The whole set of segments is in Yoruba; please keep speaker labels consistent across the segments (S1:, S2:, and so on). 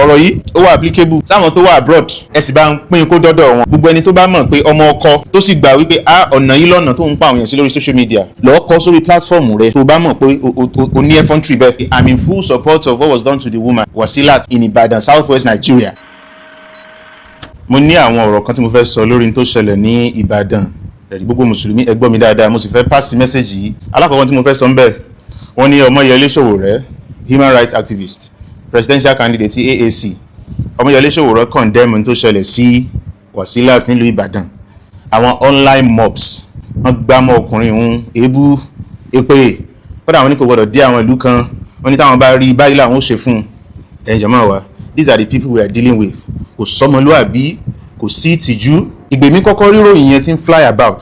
S1: ọ̀rọ̀ yìí ó wà applicable sáwọn tó wà abroad ẹ sì bá ń pín kó dọ́dọ̀ wọn. gbogbo ẹni tó bá mọ̀ pé ọmọ ọkọ tó sì gbà wípé ọ̀nà yìí lọ́nà tó ń pa àwọn èèyàn sí lórí social media lọ́ọ́ kọ sórí platform rẹ tó bá mọ̀ pé o ní effrontery bẹ́ẹ̀. I'm in full support of what was done to the woman Wasila in Ibadan, Southwest Nigeria. mo ní àwọn ọ̀rọ̀ kan tí mo fẹ́ sọ lórí tó ṣẹlẹ̀ ní Ìbàdàn. gbogbo mùsùlùmí ẹ gbọ́ mi dáadáa, mo sì fẹ́ pass message yìí. alákọ̀ọ́kọ́ tí mo fẹ́ sọ ń bẹ̀ wọ́n ní Ọmọyẹlé Sowore, human rights activist, presidential candidate AAC. Ọmọyẹlé Sowore condemn tó ṣẹlẹ̀ sí Wasila nílùú Ìbàdàn. Àwọn online mobs wọ́n gbámọ́ ọkùnrin òun èébú èpè kódà wọ́n ní kò gbọdọ̀ dé àwọn ìlú kan, wọ́n ní táwọn bá rí báyìí làwọn ó ṣe fún ẹ̀yin jàmáà wa. These are the people we are dealing with. Kò sọmọlúàbí, kò sí ìtìjú. Ìgbèmí kọ́kọ́ ríròyìn yẹn ti ń fly about.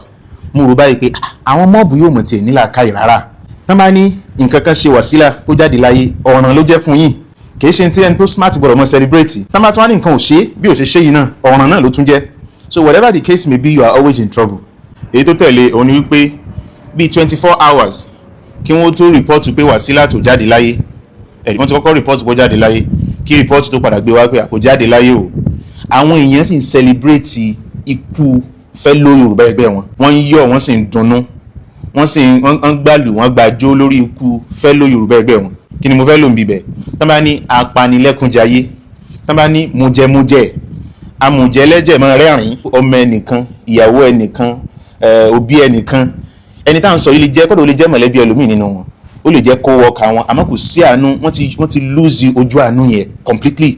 S1: Mo rò báyìí pé àwọn mọ́ọ̀bù yóò mọ̀ tiẹ̀ nílà káyì rárá. Tán bá ní nǹkan kan ṣe Wasila tó jáde láyé ọ̀ràn ló jẹ́ fún yín. Kì í ṣe tí ẹni tó smart gbọ́dọ̀ mọ́ celebrate. Tán bá tún wá ní nǹkan ò ṣe bí ò ṣe ṣe yìí náà ọ̀ràn náà ló tún jẹ́. So whatever the case may be, you are always in trouble. Èyí tó tẹ̀lé òun ni wípé bíi 24 hours kí wọ́n tó report pé Wasila tó jáde láyé. Wọ́n ti kọ́kọ́ report pé ó jáde láyé kí report tó padà gbé wá pé kò jáde láyé o. Àwọn èèyàn sì ń celebrate ikú fellow Yorùbá ẹgbẹ́ wọn. Wọ́n ń yọ̀, wọ́n sì ń dunnú. Wọ́n sì ń gbàlù, wọ́n gbàjó lórí ikú fellow Yorùbá ẹgbẹ́ wọn. Kí ni mo fẹ́ lò ń bibẹ̀? Tán bá ní apanilẹ́kúnjayé, tán bá ní mujẹmujẹ, amùjẹlẹ́jẹ̀ máa rẹ́rìn, ọmọ ẹnìkan, ìyàwó ẹnìkan, òbí ẹnìkan. Ẹni tá à ń sọ yìí lè jẹ́ kódà ó lè jẹ́ mọ̀lẹ́bí ẹlòmíì nínú wọn. Ó lè jẹ́ co-worker wọn, àmọ́ kò sí àánú, wọ́n ti lose ojú àánú yẹn completely.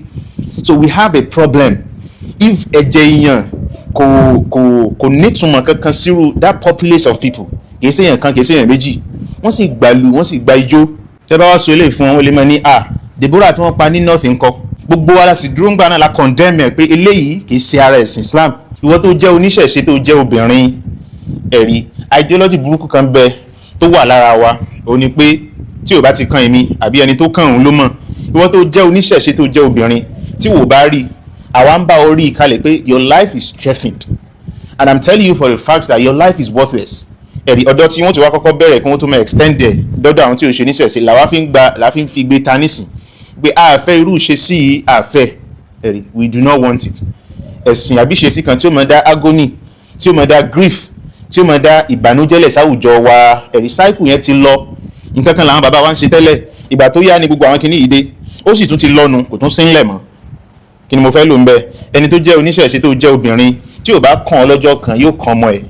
S1: So we have a problem. If ẹ̀jẹ̀ èèyàn kò nítumọ̀ kankan sírú that populace of people, kìí ṣe èèyàn kan, kìí ṣe èèyàn méjì, wọ́n sì gbàlù, wọ́n sì gba ijó. Tẹ́ bá wá sọ eléyìí fún wọn, ó lè mọ̀ ní Deborah tí wọ́n pa ní north ńkọ́. Gbogbo wa la sì dúró ń gbà náà la condemn ẹ̀ pé eléyìí kìí ṣe ara ẹ̀sìn Islam. Ìwọ tó jẹ́ oníṣẹ̀ṣe tó jẹ́ obìnrin, ẹ̀rí ideology burúkú kan bẹ tó wà lára wa, ó ní pé tí ò bá ti kan èmi àbí ẹni tó kàn òun ló mọ̀. Ìwọ tó jẹ́ oníṣẹ̀ṣe tó jẹ́ obìnrin tí wò bá rí, àwa ń bá orí ìkalẹ̀ pé your life is threatened, and I'm telling you for a fact that your life is worthless. Ẹ̀rí ọ̀dọ́ tí wọ́n ti wá kọ́kọ́ bẹ̀rẹ̀ kí wọ́n tó máa extend ẹ̀ dọ́dọ̀ àwọn tí ò ṣe oníṣẹ̀ṣe làwa fi ń fi gbé ta nísìn pé àfẹ́ irú ṣe sí àfẹ́. Ẹ̀rí we do not want it. Ẹ̀sìn àbí ṣe sí kan tí ó máa dá agony, tí ó máa dá grief, tí ó máa dá ìbànújẹ́lẹ̀ sáwùjọ wa. Ẹ̀rí cycle yẹn ti lọ. Nǹkan kan làwọn bàbá wa ń ṣe tẹ́lẹ̀, ìgbà tó yá ni gbogbo àwọn kinní yìí dé, ó sì tún ti lọ́nu, kò tún sí ńlẹ̀ mọ́. Kí ni mo fẹ́ lò ń bẹ? Ẹni tó jẹ́ oníṣẹ̀ṣe tó jẹ́ obìnrin tí ò bá kàn ọ́ lọ́jọ́ kan yóò kàn ọmọ ẹ̀,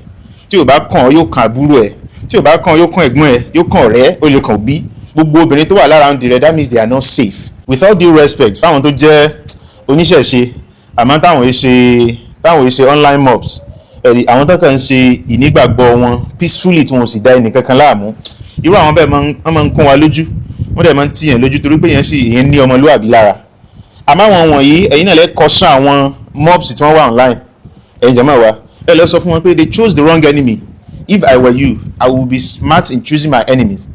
S1: tí ò bá kàn ọ́ yóò kàn àbúrò ẹ̀, tí ò bá kàn ọ́ yóò kàn ẹ̀gbọ́n ẹ̀, yóò kàn ọ̀rẹ́, ó lè kàn òbí. Gbogbo obìnrin tó wà lára ń dirẹ̀, that means they are not safe. With all due respect fáwọn tó jẹ́ oníṣẹ̀ṣe àmọ́ táwọn ṣe online mobs, ẹ̀rí àwọn tó kàn ń ṣe ìnígbàgbọ́ wọn peacefully tí wọn ò sì dá ẹnì kankan láàmú. Irú àwọn bẹ́ẹ̀ wọ́n máa ń kún wa lójú, wọ́n dẹ̀ máa ń tìyàn lójú torí pé èèyàn ní ọmọlúwàbí lára. Àmọ́ àwọn wọ̀nyí ẹ̀yin náà lè caution àwọn mobs tí wọ́n wà online. Ẹ̀yin jàmáà wa ẹ lọ sọ fún wọn pé they chose the wrong enemy. If I were you, I would be smart in choosing my enemies.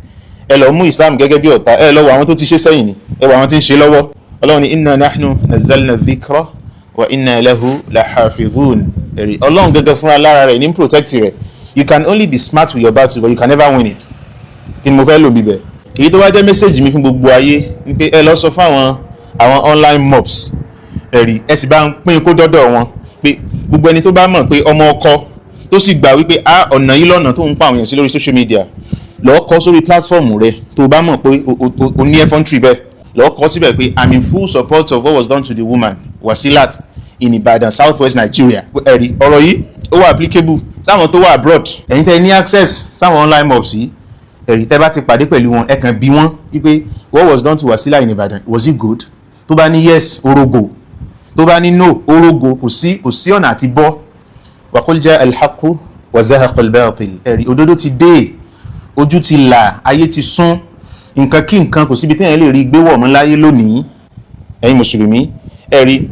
S1: Ẹ lọ mú Islam gẹ́gẹ́ bí ọ̀tá, ẹ lọ wọ àwọn tó ti ṣe sẹ́yìn ni, ẹ wọ àwọn tí ń ṣe lọ́wọ́. Ọlọ́run ní inna nahnu nazzalna dhikra wa inna lahu lahafidhun. Ẹ̀rí Ọlọ́run gẹ́gẹ́ fúnra lára rẹ̀ ní protect rẹ̀. You can only be smart with your battle but you can never win it. Kí ni mo fẹ́ lò bíbẹ̀? Èyí tó wá jẹ́ message mi fún gbogbo ayé ni pé ẹ lọ sọ fún àwọn online mobs, ẹ̀rí ẹ sì bá ń pín kó dọ́dọ̀ wọn pé gbogbo ẹni tó bá mọ̀ pé ọmọ ọkọ tó sì gbà wípé ọ̀nà yìí lọ́nà tó ń pa àwọn èèyàn sí lórí social media, lọ́ọ́ kọ sórí platform rẹ tó bá mọ̀ pé o ní effrontery bẹ́ẹ̀, lọ́ọ́ kọ síbẹ̀ pé I'm in full support of what was done to the woman Wasila in Ibadan, Southwest Nigeria. Ẹ̀rí ọ̀rọ̀ yìí ó wà applicable sáwọn tó wà abroad. Ẹ̀yin tẹ́ ní access sáwọn online mobs yìí, ẹ̀rí tẹ́ bá ti pàdé pẹ̀lú wọn ẹ kàn bí wọ́n wípé what was done to Wasila in Ibadan, was it good? Tó bá ní yes orogo, tó bá ní no orogo, kò sí ọ̀nà àti bọ́. Wa qul jaa al-haqqu wa zahaqa al-batil. Ẹ̀rí òdodo ti dé, ojú ti là, ayé ti sún, nǹkan kí nǹkan kò síbi téèyàn lè rí gbé wọ̀ mọ́ láyé lónìí. Ẹ̀yin mùsùlùmí ẹ̀rí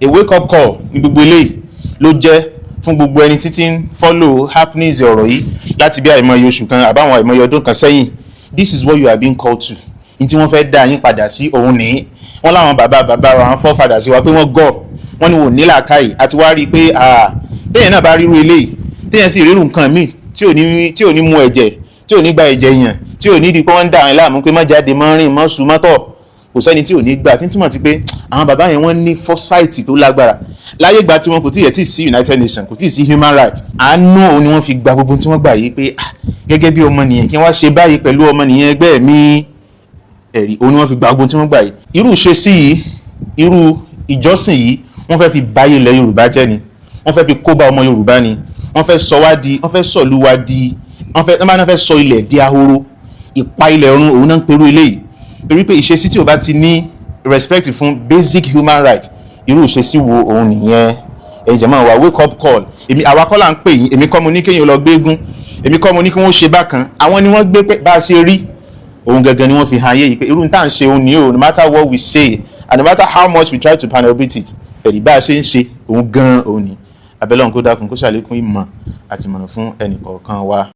S1: a wake up call ní gbogbo eléyìí ló jẹ́ fún gbogbo ẹni títí ń follow happenings ọ̀rọ̀ yìí láti bí àìmọye oṣù kan àbáwọn àìmọye ọdún kan sẹ́yìn. This is what you are being called to. Ní tí wọ́n fẹ́ dá yín padà sí òun nìyí. Wọ́n láwọn bàbá wa àwọn forefathers wa pé wọ́n gọ̀, wọ́n ní wò ní làákàyè àti wá rí i pé téèyàn náà bá ríru eléyìí, téèyàn sì ríru nǹkan míì tí ò ní mú ẹ̀jẹ̀, tí ò ní gba ẹ̀jẹ̀ yàn, tí ò ní di pé wọ́n ń dà wọn láàmú pé má jáde mọ́ rìn mọ́ sùn mọ́tọ̀, kò sẹ́ni tí ò ní gbà tí ń túmọ̀ sí pé àwọn bàbá yẹn wọ́n ní foresight tó lágbára láyé ìgbà tí wọn kò tíì yẹ tí sí United Nations kò tíì sí human rights àánú òun ni wọ́n fi gba gbogbo tí wọ́n gbà yìí pé gẹ́gẹ́ bí ọmọnìyàn kí wọ́n ṣe báyìí pẹ̀lú ọmọnìyàn ẹgbẹ́ mi ẹ̀rí òun ni wọ́n fi gba gbogbo tí wọ́n gbà yìí irú ìṣesí yìí irú ìjọsìn yìí wọ́n fẹ́ fi báyé ilẹ̀ Yorùbá jẹ́ ni wọ́n fẹ́ fi kóbá ọmọ Yorùbá ni wọ́n fẹ́ sọ wá di wọ́n fẹ́ sọ ìlú wa di wọ́n fẹ́ sọ ilẹ̀ di ahoro ìpa ilẹ̀ ọ̀run òun náà ń perú eléyìí torí pé ìṣesí tí o bá ti ní respect fún basic human rights irú ìṣesí wo òun nìyẹn ẹ̀yin jẹ̀mọ́ wa wake up call èmi àwa kọ́ là ń pè yín èmi kọ́ mo ní kéèyàn lọ gbégún èmi kọ́ mo ní kí wọ́n ṣe bákan àwọn ni wọ́n gbé pé bá a ṣe rí òun gangan ni wọ́n fi hàn ayé yìí pé irú tá à ń ṣe òun ni o no matter what we say and no matter how much we try to panel-beat it ẹ̀rí bá a ṣe ń ṣe òun gan òun ni abẹ́lẹ́ òun kó dákun kó ṣàlékún ìmọ̀ àti ìmọ̀ràn fún ẹnì kọ̀ọ̀kan wa.